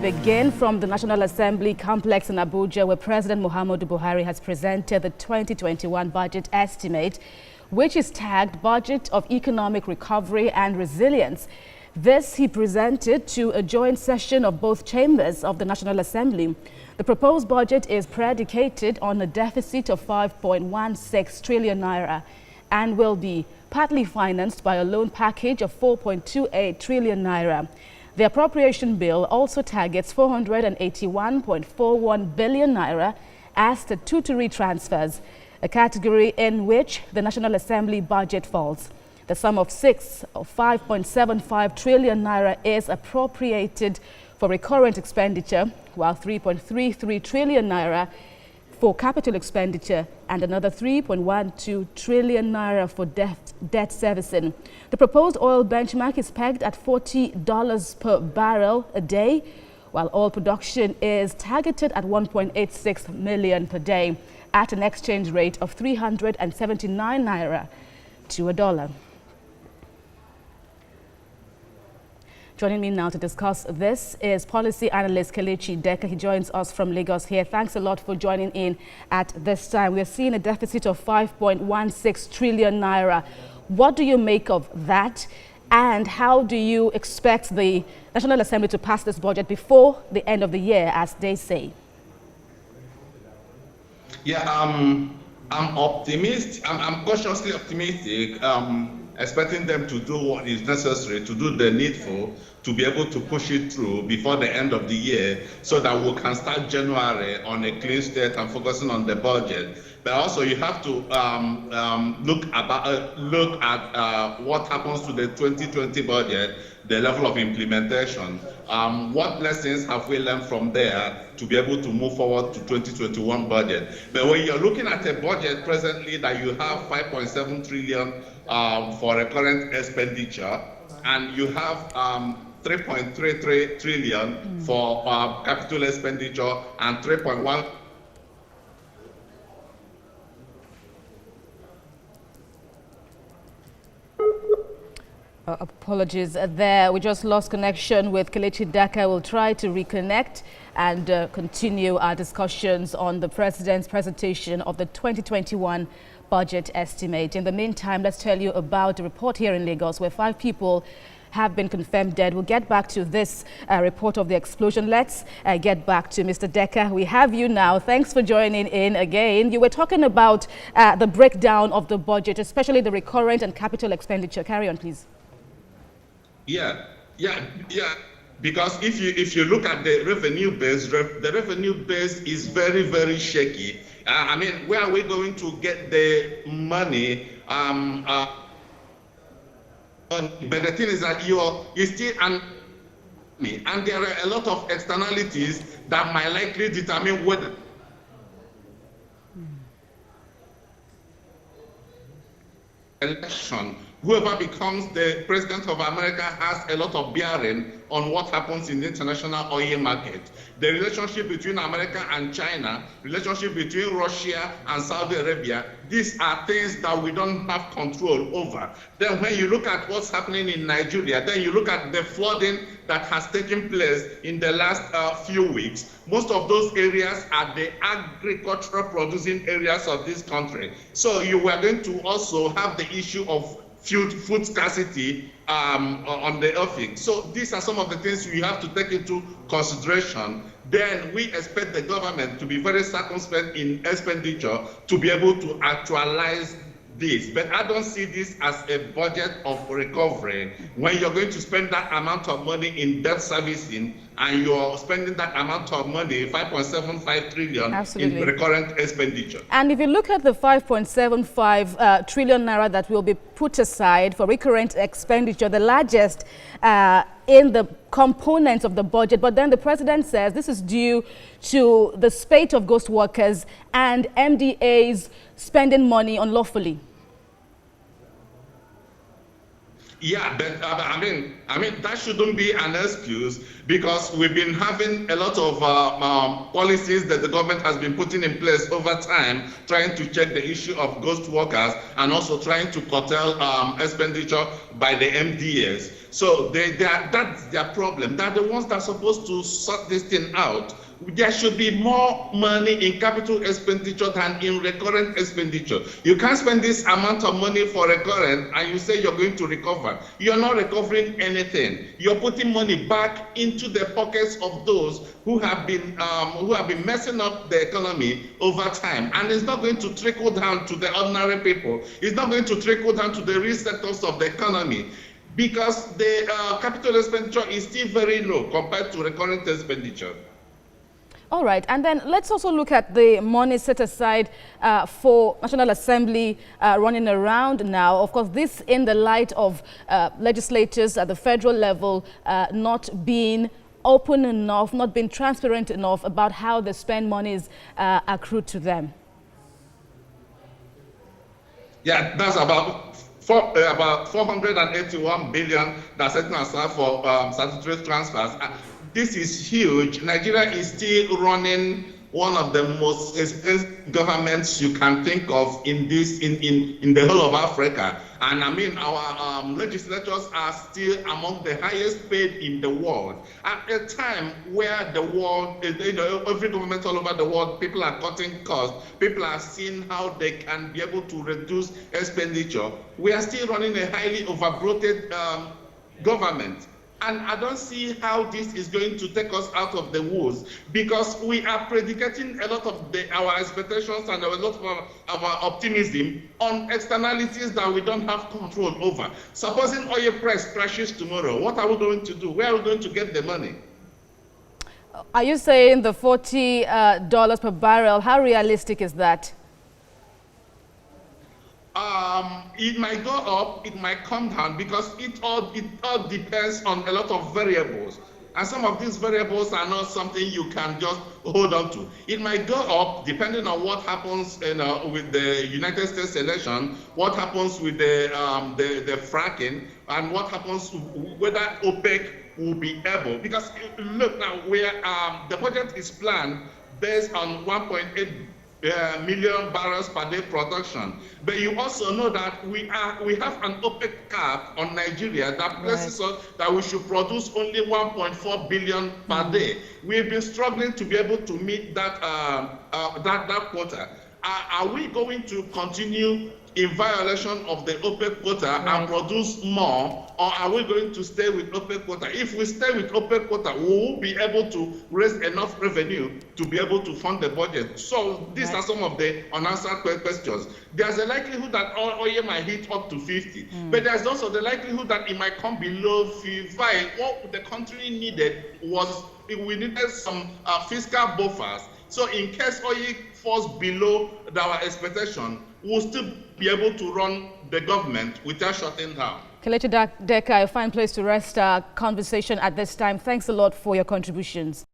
begin from the National Assembly complex in Abuja, where President Muhammadu Buhari has presented the 2021 budget estimate, which is tagged Budget of Economic Recovery and Resilience. This he presented to a joint session of both chambers of the National Assembly. The proposed budget is predicated on a deficit of 5.16 trillion naira and will be partly financed by a loan package of 4.28 trillion naira. The appropriation bill also targets 481.41 billion naira as statutory transfers, a category in which the National Assembly budget falls. The sum of 5.75 trillion naira is appropriated for recurrent expenditure, while 3.33 trillion naira for capital expenditure and another 3.12 trillion naira for debt servicing. The proposed oil benchmark is pegged at $40 per barrel a day, while oil production is targeted at 1.86 million per day at an exchange rate of 379 naira to a dollar. Joining me now to discuss this is policy analyst Kelechi Deka. He joins us from Lagos here. Thanks a lot for joining in at this time. We're seeing a deficit of 5.16 trillion naira. What do you make of that? And how do you expect the National Assembly to pass this budget before the end of the year, as they say? Yeah, I'm optimistic. I'm cautiously optimistic. Expecting them to do what is necessary, to do the needful, to be able to push it through before the end of the year, so that we can start January on a clean slate and focusing on the budget. But also you have to look at what happens to the 2020 budget, the level of implementation. What lessons have we learned from there to be able to move forward to 2021 budget? But when you're looking at a budget presently that you have 5.7 trillion for recurrent expenditure, and you have 3.33 trillion for capital expenditure and 3.1. Apologies there. We just lost connection with Kelechi Deka. We'll try to reconnect and continue our discussions on the President's presentation of the 2021 budget estimate. In the meantime, let's tell you about a report here in Lagos where 5 people have been confirmed dead. We'll get back to this report of the explosion. Let's get back to Mr. Deka. We have you now. Thanks for joining in again. You were talking about the breakdown of the budget, especially the recurrent and capital expenditure. Carry on, please. Yeah. Because if you look at the revenue base, the revenue base is very, very shaky. I mean, where are we going to get the money? But the thing is that you still and there are a lot of externalities that might likely determine whether election, whoever becomes the president of America has a lot of bearing on what happens in the international oil market. The relationship between America and China, relationship between Russia and Saudi Arabia, these are things that we don't have control over. Then when you look at what's happening in Nigeria, then you look at the flooding that has taken place in the last few weeks. Most of those areas are the agricultural producing areas of this country. So you are going to also have the issue of food scarcity on the offing. So these are some of the things you have to take into consideration. Then we expect the government to be very circumspect in expenditure to be able to actualize this. But I don't see this as a budget of recovery. When you're going to spend that amount of money in debt servicing and you're spending that amount of money, 5.75 trillion, Absolutely. in recurrent expenditure. And if you look at the 5.75 trillion naira that will be put aside for recurrent expenditure, the largest in the components of the budget, but then the president says this is due to the spate of ghost workers and MDAs spending money unlawfully. Yeah, but I mean that shouldn't be an excuse, because we've been having a lot of policies that the government has been putting in place over time, trying to check the issue of ghost workers and also trying to curtail expenditure by the MDAs. So that's their problem. They're the ones that are supposed to sort this thing out. There should be more money in capital expenditure than in recurrent expenditure. You can't spend this amount of money for recurrent and you say you're going to recover. You're not recovering anything. You're putting money back into the pockets of those who have been messing up the economy over time, and it's not going to trickle down to the ordinary people. It's not going to trickle down to the real sectors of the economy, because the capital expenditure is still very low compared to recurrent expenditure. All right, and then let's also look at the money set aside for National Assembly running around now. Of course, this in the light of legislators at the federal level not being open enough, not being transparent enough about how they spend monies accrued to them. Yeah, that's about 481 billion that's setting aside for statutory transfers. This is huge. Nigeria is still running one of the most expensive governments you can think of in the whole of Africa. And I mean, our legislators are still among the highest paid in the world. At a time where the world, every government all over the world, people are cutting costs, people are seeing how they can be able to reduce expenditure, we are still running a highly over-bloated government. And I don't see how this is going to take us out of the woods, because we are predicating a lot of our expectations and a lot of our optimism on externalities that we don't have control over. Supposing oil price crashes tomorrow, what are we going to do? Where are we going to get the money? Are you saying the $40 per barrel, how realistic is that? It might go up, it might come down, because it all depends on a lot of variables. And some of these variables are not something you can just hold on to. It might go up depending on what happens with the United States election, what happens with the fracking, and what happens whether OPEC will be able. Because look now, the budget is planned based on 1.8 million barrels per day production, but you also know that we have an OPEC cap on Nigeria that places us that we should produce only 1.4 billion per day. We've been struggling to be able to meet that that quota. Are we going to continue in violation of the OPEC quota and produce more, or are we going to stay with OPEC quota? If we stay with OPEC quota, we will be able to raise enough revenue to be able to fund the budget. So these are some of the unanswered questions. There's a likelihood that oil might hit up to 50, but there's also the likelihood that it might come below 55. What the country needed was, we needed some fiscal buffers. So in case oil falls below our expectation, we'll still be able to run the government without shutting down. Kelechi Deka, a fine place to rest our conversation at this time. Thanks a lot for your contributions.